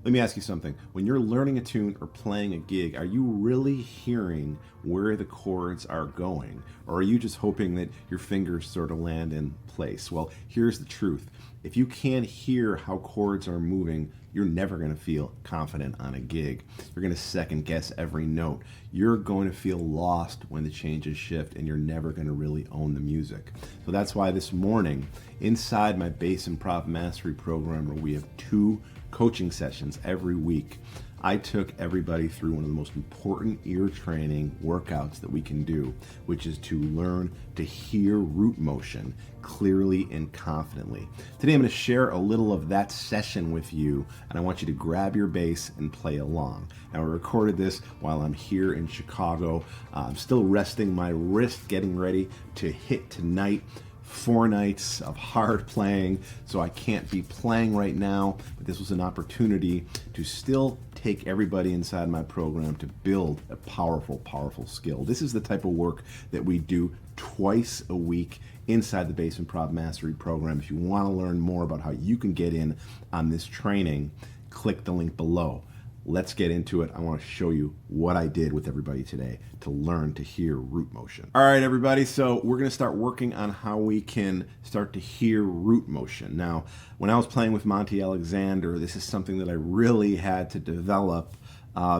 Let me ask you something. When you're learning a tune or playing a gig, are you really hearing where the chords are going? Or are you just hoping that your fingers sort of land in place? Well, here's the truth. If you can't hear how chords are moving, you're never going to feel confident on a gig. You're going to second guess every note. You're going to feel lost when the changes shift, and you're never going to really own the music. So that's why this morning, inside my Bass Improv Mastery program, where we have 2 coaching sessions every week, I took everybody through one of the most important ear training workouts that we can do, which is to learn to hear root motion clearly and confidently. Today I'm going to share a little of that session with you, and I want you to grab your bass and play along. Now, I recorded this while I'm here in Chicago. I'm still resting my wrist, getting ready to hit tonight. 4 nights of hard playing, so I can't be playing right now, but this was an opportunity to still take everybody inside my program to build a powerful, powerful skill. This is the type of work that we do twice a week inside the Bass Improv Mastery program. If you want to learn more about how you can get in on this training, click the link below. Let's get into it. I want to show you what I did with everybody today to learn to hear root motion. All right, everybody, so we're going to start working on how we can start to hear root motion. Now, when I was playing with Monty Alexander, this is something that I really had to develop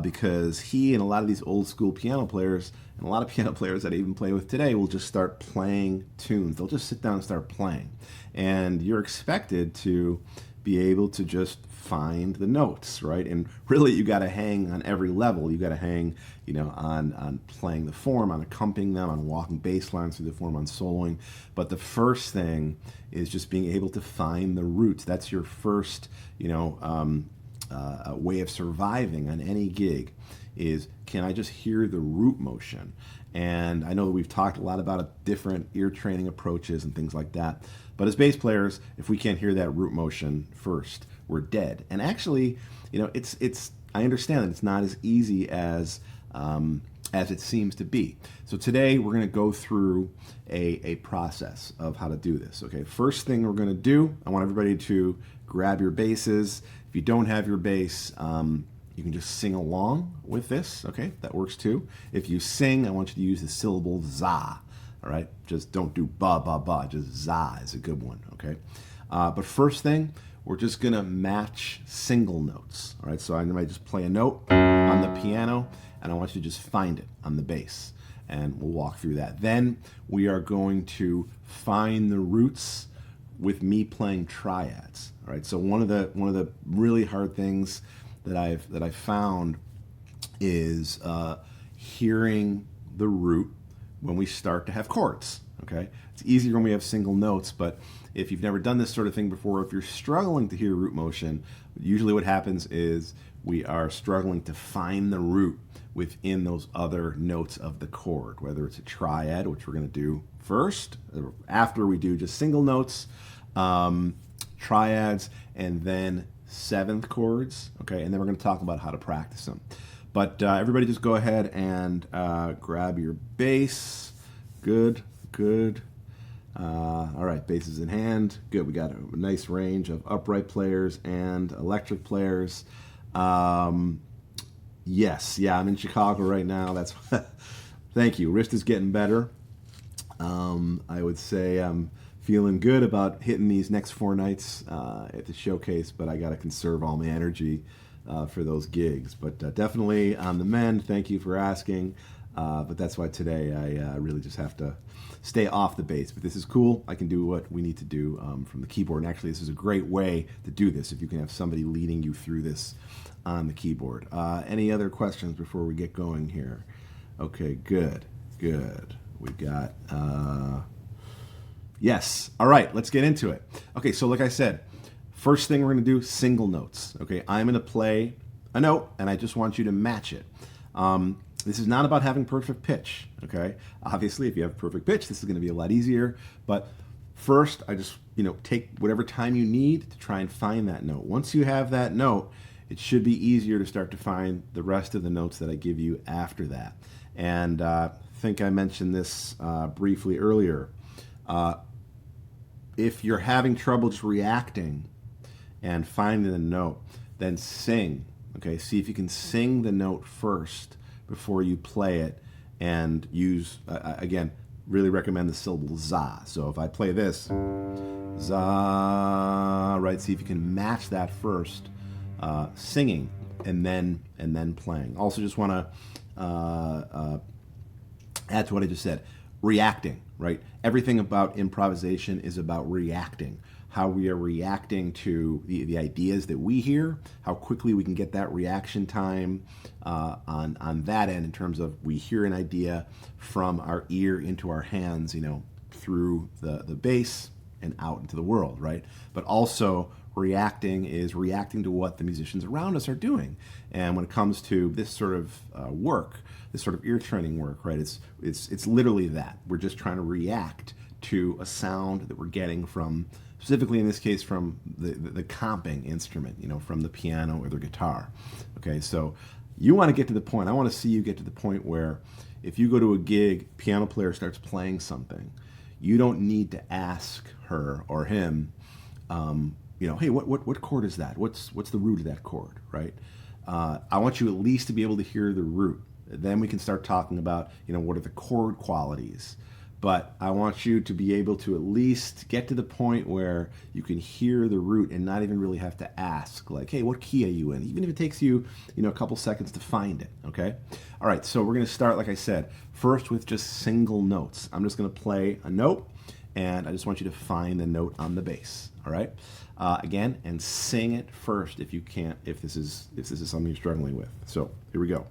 because he and a lot of these old school piano players and a lot of piano players that I even play with today will just start playing tunes. They'll just sit down and start playing. And you're expected to be able to just find the notes, right? And really, you got to hang on every level. You got to hang, on playing the form, on accompanying them, on walking bass lines through the form, on soloing. But the first thing is just being able to find the roots. That's your first, way of surviving on any gig. Is can I just hear the root motion? And I know that we've talked a lot about different ear training approaches and things like that. But as bass players, if we can't hear that root motion first, we're dead. And actually, it's I understand that it's not as easy as it seems to be. So today we're going to go through a process of how to do this. Okay, first thing we're going to do, I want everybody to grab your basses. If you don't have your bass, you can just sing along with this, okay? That works too. If you sing, I want you to use the syllable za, all right? Just don't do ba, ba, ba, just za is a good one, okay? But first thing, we're just gonna match single notes, all right? So I'm gonna just play a note on the piano, and I want you to just find it on the bass, and we'll walk through that. Then we are going to find the roots with me playing triads, all right? So one of the really hard things that I've found is hearing the root when we start to have chords. Okay, it's easier when we have single notes, but if you've never done this sort of thing before, if you're struggling to hear root motion, usually what happens is we are struggling to find the root within those other notes of the chord, whether it's a triad, which we're going to do first, after we do just single notes, triads, and then 7th chords, okay, and then we're going to talk about how to practice them. But everybody just go ahead and grab your bass. Good. All right, bass is in hand. Good, we got a nice range of upright players and electric players. Yes, yeah, I'm in Chicago right now. That's thank you. Wrist is getting better. I would say I'm feeling good about hitting these next 4 nights at the showcase, but I got to conserve all my energy for those gigs. But definitely on the mend. Thank you for asking. But that's why today I really just have to stay off the bass. But this is cool. I can do what we need to do from the keyboard. And actually, this is a great way to do this if you can have somebody leading you through this on the keyboard. Any other questions before we get going here? Okay, good. We got... Yes. All right, let's get into it. Okay, so like I said, first thing we're going to do, single notes. Okay, I'm going to play a note, and I just want you to match it. This is not about having perfect pitch, okay? Obviously, if you have perfect pitch, this is going to be a lot easier. But first, I just, take whatever time you need to try and find that note. Once you have that note, it should be easier to start to find the rest of the notes that I give you after that. And I think I mentioned this briefly earlier. If you're having trouble just reacting and finding the note, then sing. Okay, see if you can sing the note first before you play it, and use, again, really recommend the syllable za. So if I play this, za, right, see if you can match that first, singing, and then playing. Also just want to add to what I just said, reacting, right? Everything about improvisation is about reacting. How we are reacting to the ideas that we hear, how quickly we can get that reaction time on that end in terms of we hear an idea from our ear into our hands, through the bass and out into the world, right? But also reacting is reacting to what the musicians around us are doing. And when it comes to this sort of work, this sort of ear training work, right? It's literally that. We're just trying to react to a sound that we're getting from, specifically in this case, from the comping instrument, from the piano or the guitar. Okay, so you want to get to the point, I want to see you get to the point where if you go to a gig, piano player starts playing something, you don't need to ask her or him, hey, what chord is that? What's the root of that chord, right? I want you at least to be able to hear the root. Then we can start talking about, what are the chord qualities. But I want you to be able to at least get to the point where you can hear the root and not even really have to ask, like, hey, what key are you in? Even if it takes you, a couple seconds to find it, okay? All right, so we're going to start, like I said, first with just single notes. I'm just going to play a note, and I just want you to find the note on the bass, all right? Again, and sing it first if you can't, if this is something you're struggling with. So here we go.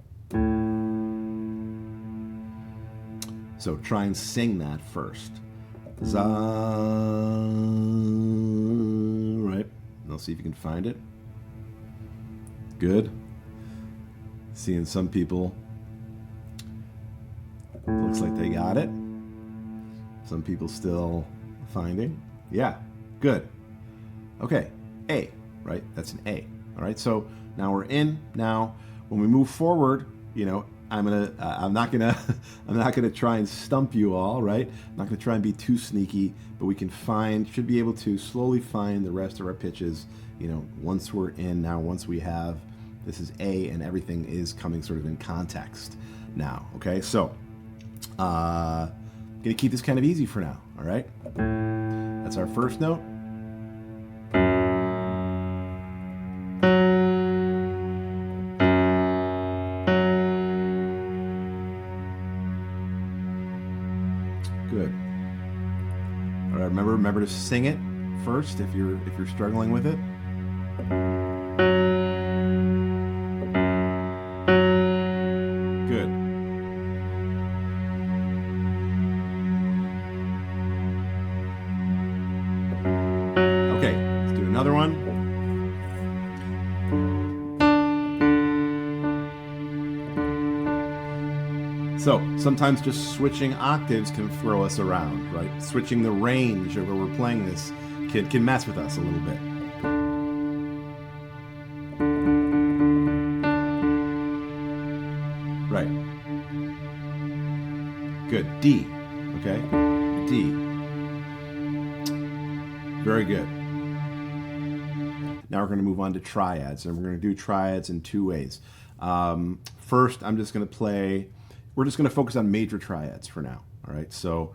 So try and sing that first. Za, right? I'll see if you can find it. Good. Seeing some people, looks like they got it. Some people still finding. Yeah, good. Okay, A, right? That's an A. All right, so now we're in. Now, when we move forward, I'm not gonna try and stump you all, right? I'm not gonna try and be too sneaky, but we should be able to slowly find the rest of our pitches, once we're in now, once we have, this is A and everything is coming sort of in context now, okay? So, gonna keep this kind of easy for now, all right? That's our first note. Good. All right, remember to sing it first if you're struggling with it. Good. Okay, let's do another one. So sometimes just switching octaves can throw us around, right? Switching the range of where we're playing this can mess with us a little bit. Right. Good. D. Okay? D. Very good. Now we're going to move on to triads, and we're going to do triads in two ways. First, we're just going to focus on major triads for now, all right? So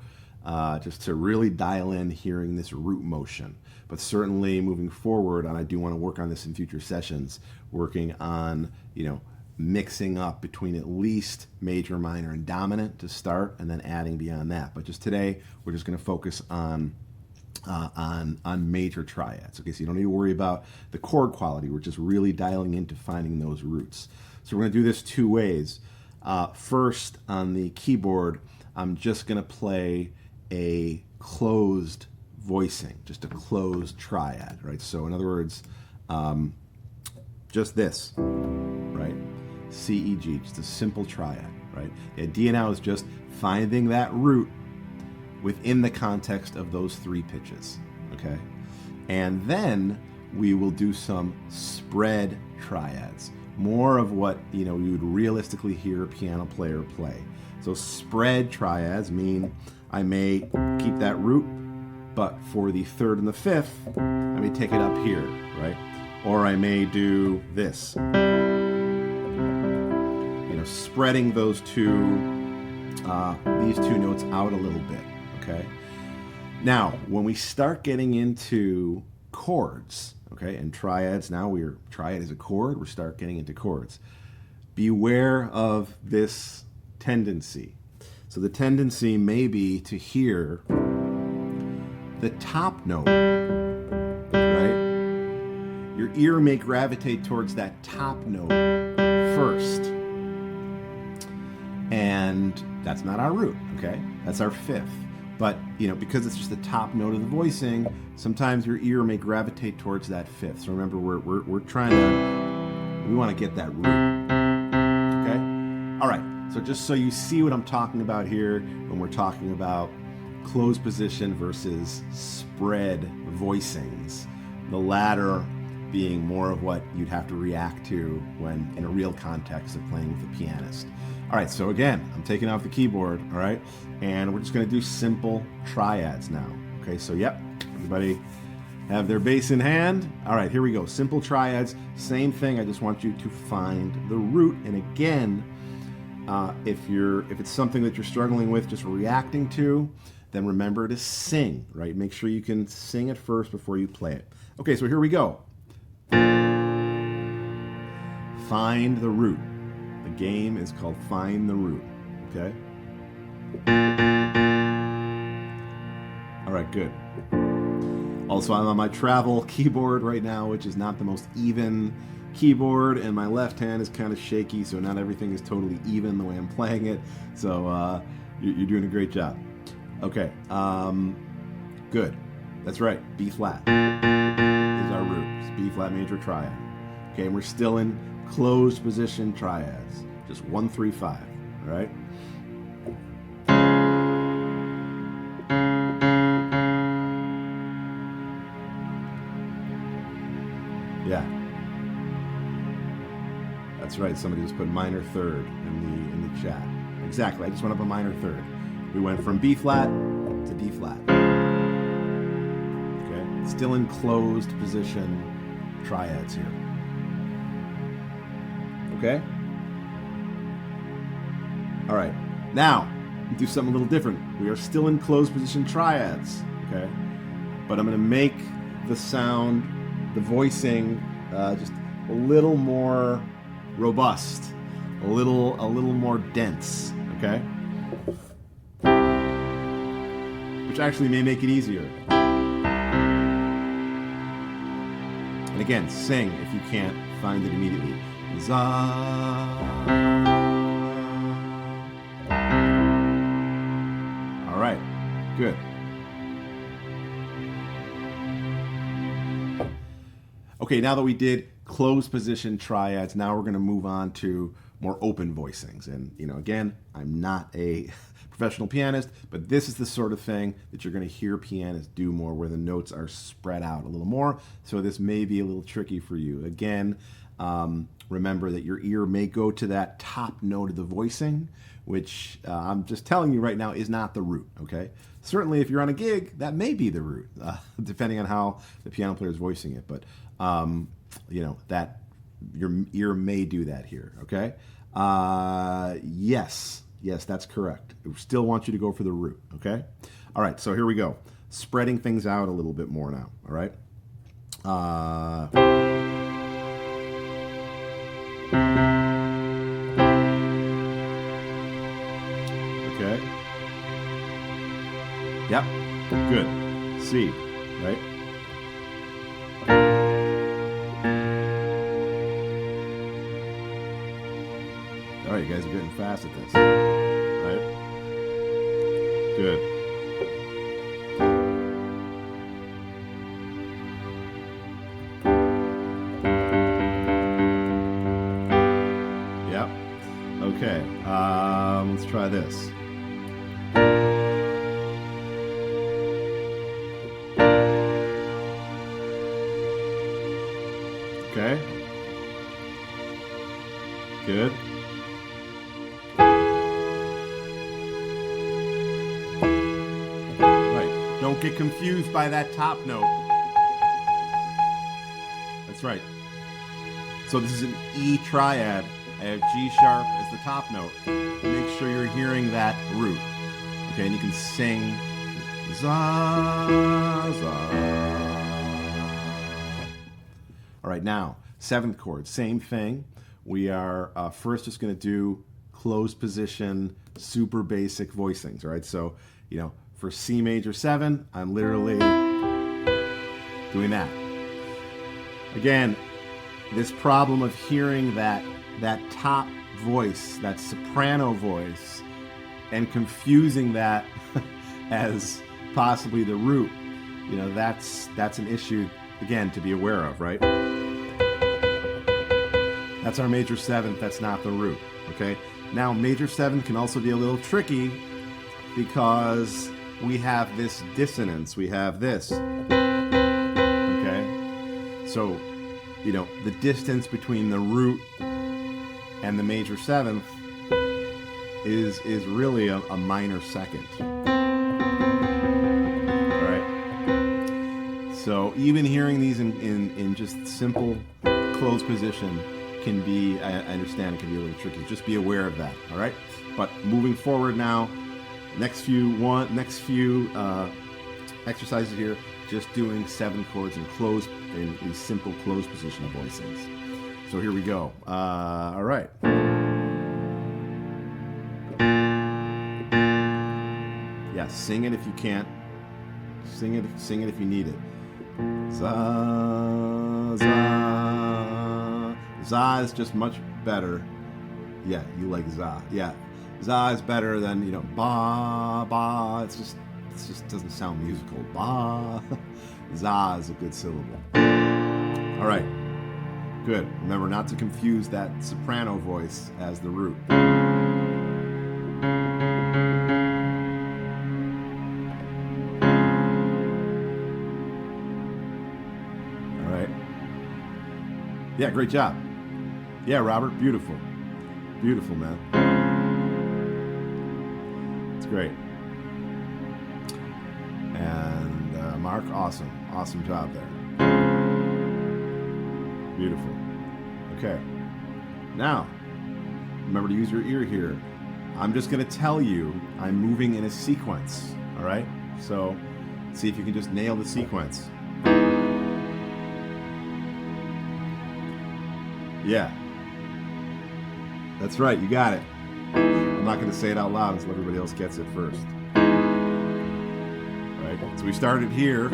just to really dial in hearing this root motion. But certainly moving forward, and I do want to work on this in future sessions, working on, mixing up between at least major, minor, and dominant to start, and then adding beyond that. But just today, we're just going to focus on major triads. Okay, so you don't need to worry about the chord quality. We're just really dialing into finding those roots. So we're going to do this two ways. First, on the keyboard, I'm just going to play a closed voicing, just a closed triad, right? So in other words, just this, right? C, E, G, just a simple triad, right? The idea now is just finding that root within the context of those three pitches, okay? And then we will do some spread triads, more of what, you would realistically hear a piano player play. So spread triads mean I may keep that root, but for the third and the fifth, I may take it up here, right? or I may do this. Spreading those these two notes out a little bit, okay? Now, when we start getting into chords, okay, and triads, triad is a chord, we start getting into chords. Beware of this tendency. So the tendency may be to hear the top note, right? Your ear may gravitate towards that top note first. And that's not our root, okay? That's our fifth. But, because it's just the top note of the voicing, sometimes your ear may gravitate towards that fifth. So remember, we want to get that root, okay? All right, so just so you see what I'm talking about here when we're talking about closed position versus spread voicings, the latter being more of what you'd have to react to when in a real context of playing with a pianist. All right, so again, I'm taking off the keyboard, all right? And we're just gonna do simple triads now. Okay, so yep, everybody have their bass in hand. All right, here we go, simple triads, same thing, I just want you to find the root. And again, if it's something that you're struggling with just reacting to, then remember to sing, right? Make sure you can sing it first before you play it. Okay, so here we go. Find the root. The game is called Find the Root, okay? All right, good. Also, I'm on my travel keyboard right now, which is not the most even keyboard, and my left hand is kind of shaky, so not everything is totally even the way I'm playing it. So you're doing a great job. Okay, good. That's right, B flat is our root. It's B flat major triad. Okay, and we're still in closed position triads, just 1, 3, 5, all right? Yeah, that's right. Somebody just put minor third in the chat. Exactly. I just went up a minor third. We went from B flat to D flat. Okay, still in closed position triads here. Okay? All right. Now, do something a little different. We are still in closed position triads, okay? But I'm going to make the sound, the voicing, just a little more robust, a little more dense, okay? Which actually may make it easier. And again, sing if you can't find it immediately. Za. All right, good. Okay, now that we did closed position triads, now we're going to move on to more open voicings. And, again, I'm not a professional pianist, but this is the sort of thing that you're going to hear pianists do more, where the notes are spread out a little more. So this may be a little tricky for you. Again, remember that your ear may go to that top note of the voicing, which I'm just telling you right now is not the root, okay? Certainly if you're on a gig, that may be the root, depending on how the piano player is voicing it. But, that your ear may do that here, okay? Yes, that's correct. I still want you to go for the root, okay? All right, so here we go. Spreading things out a little bit more now, all right? Okay. Yep. Good. C, right? All right, you guys are getting fast at this, right? Good. Yep. Okay. Let's try this. Okay. Good. Right. Don't get confused by that top note. That's right. So this is an E triad. I have G sharp as the top note. Make sure you're hearing that root. Okay, and you can sing za, za. All right, now, seventh chord, same thing. We are first just going to do closed position, super basic voicings, right? So, for C major 7, I'm literally doing that. Again, this problem of hearing that top voice, that soprano voice, and confusing that as possibly the root, that's an issue, again, to be aware of, right? That's our major 7th, that's not the root, okay? Now, major 7 can also be a little tricky because we have this dissonance, we have this, okay? So, the distance between the root and the major 7th is really a minor second. All right. So even hearing these in just simple closed position can be, I understand it can be a little tricky. Just be aware of that. All right. But moving forward now, next few exercises here, just doing 7 chords in simple closed position voicings. So here we go. All right. Yeah, sing it if you can't. Sing it if you need it. Za, za. Za is just much better. Yeah, you like za. Yeah. Za is better than, ba, ba. It just doesn't sound musical. Ba. Za is a good syllable. All right. Good. Remember not to confuse that soprano voice as the root. All right. Yeah, great job. Yeah, Robert, beautiful. Beautiful, man. It's great. And Mark, awesome. Awesome job there. Beautiful. Okay. Now, remember to use your ear here. I'm just going to tell you I'm moving in a sequence. All right? So, see if you can just nail the sequence. Yeah. That's right. You got it. I'm not going to say it out loud until everybody else gets it first. All right? So we started here.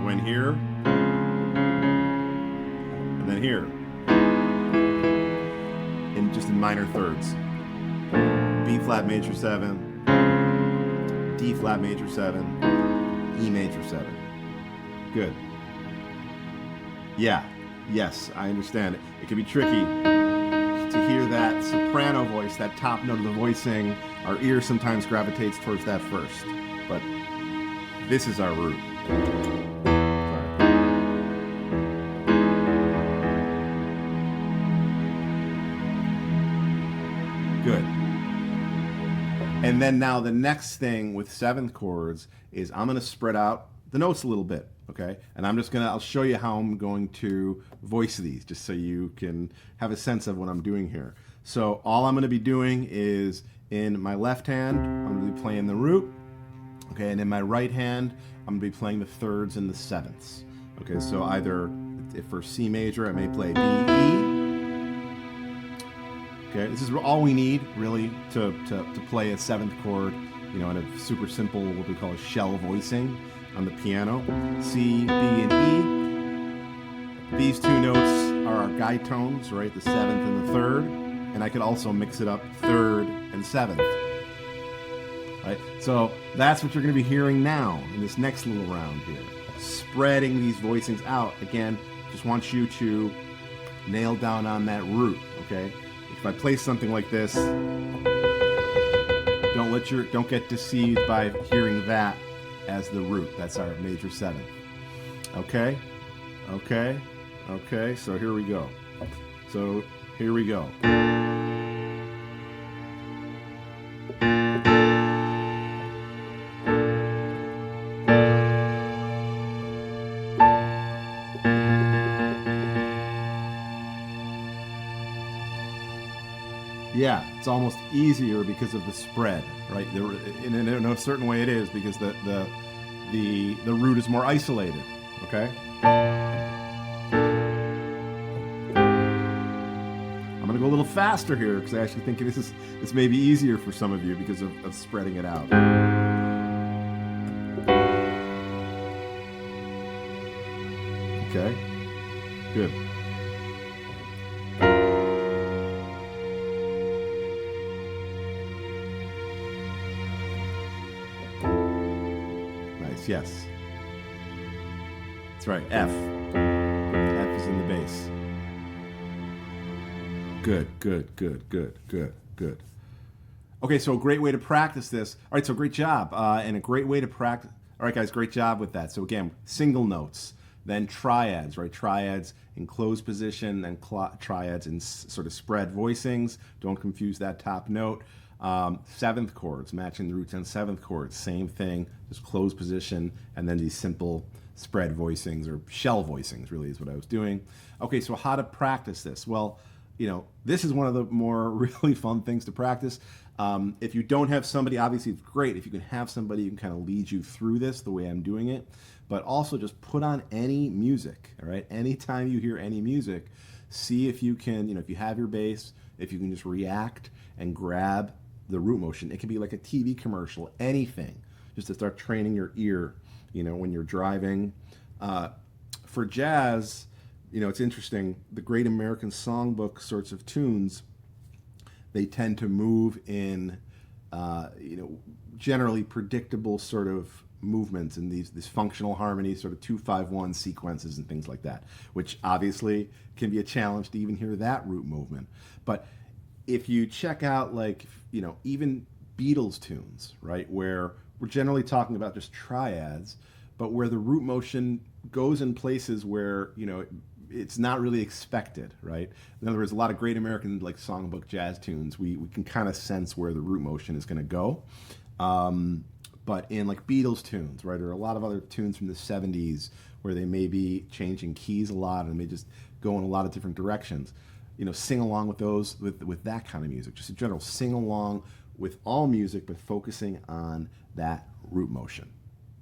Went here. And then here, just in minor thirds. B flat major 7, D flat major 7, E major 7. Good. Yeah, yes, I understand it. It can be tricky to hear that soprano voice, that top note of the voicing. Our ear sometimes gravitates towards that first, but this is our root. Good. And then now the next thing with 7th chords is I'm going to spread out the notes a little bit, okay? And I'll show you how I'm going to voice these, just so you can have a sense of what I'm doing here. So all I'm going to be doing is in my left hand, I'm going to be playing the root, okay? And in my right hand, I'm going to be playing the thirds and the 7ths. Okay, so either if for C major, I may play D, E. Okay, this is all we need, really, to play a 7th chord, in a super simple, what we call a shell voicing on the piano. C, B, and E. These two notes are our guide tones, right? The 7th and the 3rd. And I could also mix it up 3rd and 7th. Right? So that's what you're going to be hearing now in this next little round here. Spreading these voicings out. Again, just want you to nail down on that root, okay? If I play something like this, don't get deceived by hearing that as the root. That's our major 7th. Okay? Okay? Okay, so here we go. Yeah, it's almost easier because of the spread, right? In a certain way, it is because the root is more isolated. Okay. I'm gonna go a little faster here because I actually think this may be easier for some of you because of spreading it out. Okay. Good. Nice. Yes. That's right. F. F is in the bass. Good, good, good, good, good, good. Okay, so a great way to practice this. All right, so great job. And a great way to practice. All right, guys, great job with that. So again, single notes, then triads, right? Triads in closed position, then triads in sort of spread voicings. Don't confuse that top note. Seventh chords, matching the roots on seventh chords. Same thing, just closed position, and then these simple spread voicings or shell voicings really is what I was doing. Okay, so how to practice this? Well, this is one of the more really fun things to practice. If you don't have somebody, obviously it's great if you can have somebody who can kind of lead you through this the way I'm doing it, but also just put on any music, all right? Anytime you hear any music, see if you can, if you have your bass, if you can just react and grab the root motion. It can be like a TV commercial, anything, just to start training your ear, when you're driving. For jazz, it's interesting, the Great American Songbook sorts of tunes, they tend to move in, generally predictable sort of movements in these functional harmonies, sort of 2-5-1 sequences and things like that, which obviously can be a challenge to even hear that root movement. But if you check out even Beatles tunes, right, where we're generally talking about just triads, but where the root motion goes in places where, it's not really expected, right? In other words, a lot of great American songbook jazz tunes, we can kind of sense where the root motion is going to go. But in Beatles tunes, right, or a lot of other tunes from the 70s where they may be changing keys a lot and may just go in a lot of different directions, sing along with those, with that kind of music. Just in general, sing along with all music, but focusing on that root motion.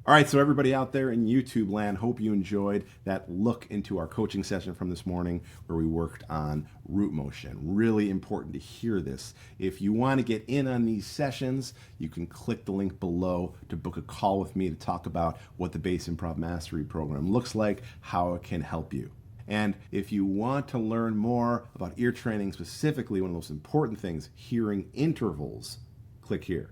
All right, so everybody out there in YouTube land, hope you enjoyed that look into our coaching session from this morning where we worked on root motion. Really important to hear this. If you want to get in on these sessions, you can click the link below to book a call with me to talk about what the Bass Improv Mastery program looks like, how it can help you. And if you want to learn more about ear training, specifically one of the most important things, hearing intervals, click here.